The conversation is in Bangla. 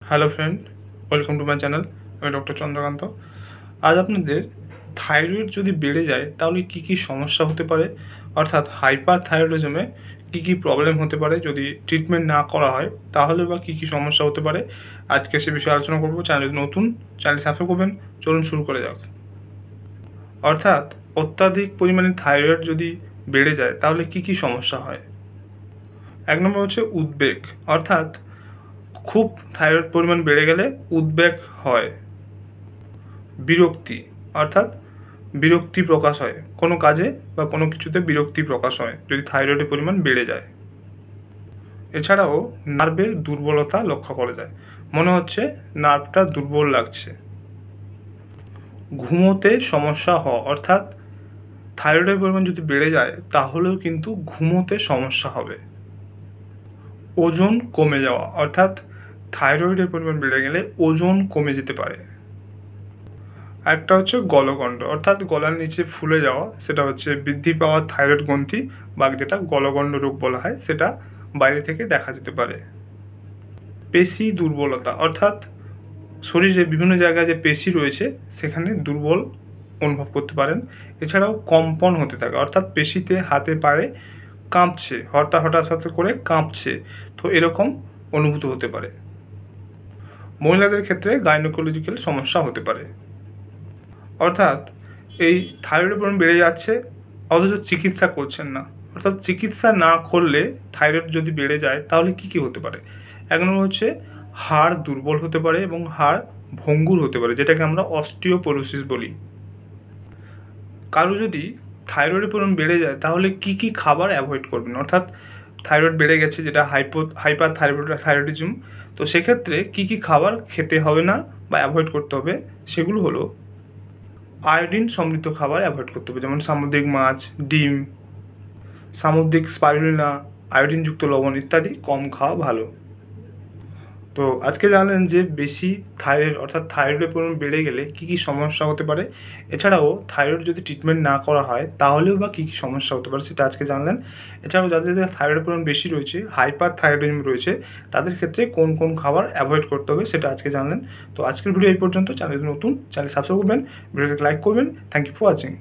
Hello friend, welcome to my channel. আমি ডক্টর চন্দ্রকান্ত। আজ আপনাদের থাইরয়েড যদি বেড়ে যায় তাহলে কি কি সমস্যা হতে পারে, অর্থাৎ হাইপার থাইরয়েডিজমে কী কী প্রবলেম হতে পারে যদি ট্রিটমেন্ট না করা হয়, তাহলে বা কী কী সমস্যা হতে পারে আজকে সে বিষয়ে আলোচনা করবো। চ্যানেল যদি নতুন, চ্যানেল সাবস্ক্রাইব করবেন। চলুন শুরু করে যাক। অর্থাৎ অত্যাধিক পরিমাণে থাইরয়েড যদি বেড়ে যায় তাহলে কি কি সমস্যা হয়। এক নম্বর হচ্ছে উদ্বেগ, অর্থাৎ খুব থাইরয়েড পরিমাণ বেড়ে গেলে উদ্বেগ হয়। বিরক্তি, অর্থাৎ বিরক্তি প্রকাশ হয় কোনো কাজে বা কোনো কিছুতে, বিরক্তি প্রকাশ হয় যদি থাইরয়েডের পরিমাণ বেড়ে যায়। এছাড়াও নার্ভের দুর্বলতা লক্ষ্য করা যায়, মনে হচ্ছে নার্ভটা দুর্বল লাগছে। ঘুমোতে সমস্যা হওয়া, অর্থাৎ থাইরয়েডের পরিমাণ যদি বেড়ে যায় তাহলেও কিন্তু ঘুমোতে সমস্যা হবে। ওজন কমে যাওয়া, অর্থাৎ থাইরয়েডের পরিমাণ বেড়ে গেলে ওজন কমে যেতে পারে। একটা হচ্ছে গলগণ্ড, অর্থাৎ গলার নিচে ফুলে যাওয়া, সেটা হচ্ছে বৃদ্ধি পাওয়া থাইরয়েড গ্রন্থি বা যেটা গলগণ্ড রোগ বলা হয়, সেটা বাইরে থেকে দেখা যেতে পারে। পেশি দুর্বলতা, অর্থাৎ শরীরে বিভিন্ন জায়গায় যে পেশি রয়েছে সেখানে দুর্বল অনুভব করতে পারেন। এছাড়াও কম্পন হতে থাকে, অর্থাৎ পেশিতে হাতে পায়ে কাঁপছে, হঠাৎ হঠাৎ করে কাঁপছে, তো এরকম অনুভূত হতে পারে। মহিলাদের ক্ষেত্রে গাইনোকোলজিক্যাল সমস্যা হতে পারে, অর্থাৎ এই থাইরয়েডের পরিমাণ বেড়ে যাচ্ছে অথচ চিকিৎসা করছেন না। অর্থাৎ চিকিৎসা না করলে থাইরয়েড যদি বেড়ে যায় তাহলে কি কি হতে পারে। এক নম্বর হচ্ছে হাড় দুর্বল হতে পারে এবং হাড় ভঙ্গুর হতে পারে, যেটাকে আমরা অস্টিওপোরোসিস বলি। কারো যদি থাইরয়েডের পরিমাণ বেড়ে যায় তাহলে কি কি খাবার অ্যাভয়েড করবেন, অর্থাৎ থাইরয়েড বেড়ে গেছে যেটা হাইপার থাইরয়েডিজম, তো সেক্ষেত্রে কি কি খাবার খেতে হবে না বা অ্যাভয়েড করতে হবে, সেগুলো হলো আয়োডিন সমৃদ্ধ খাবার অ্যাভয়েড করতে হবে, যেমন সামুদ্রিক মাছ, ডিম, সামুদ্রিক স্পাইরুলিনা, আয়োডিনযুক্ত লবণ ইত্যাদি কম খাওয়া ভালো। তো আজকে জানলেন যে বেশি থাইরয়েড, অর্থাৎ থাইরয়েডের পরিমাণ বেড়ে গেলে কী কী সমস্যা হতে পারে। এছাড়াও থাইরয়েড যদি ট্রিটমেন্ট না করা হয় তাহলেও বা কী কী সমস্যা হতে পারে সেটা আজকে জানলেন। এছাড়াও যাদের থাইরয়েডের পরিমাণ বেশি রয়েছে, হাইপার থাইরয়েডিজম রয়েছে, তাদের ক্ষেত্রে কোন কোন খাবার অ্যাভয়েড করতে হবে সেটা আজকে জানলেন। তো আজকের ভিডিও এই পর্যন্ত। চ্যানেল নতুন, চ্যানেল সাবস্ক্রাইব করবেন, ভিডিওটাকে লাইক করবেন। Thank you for watching.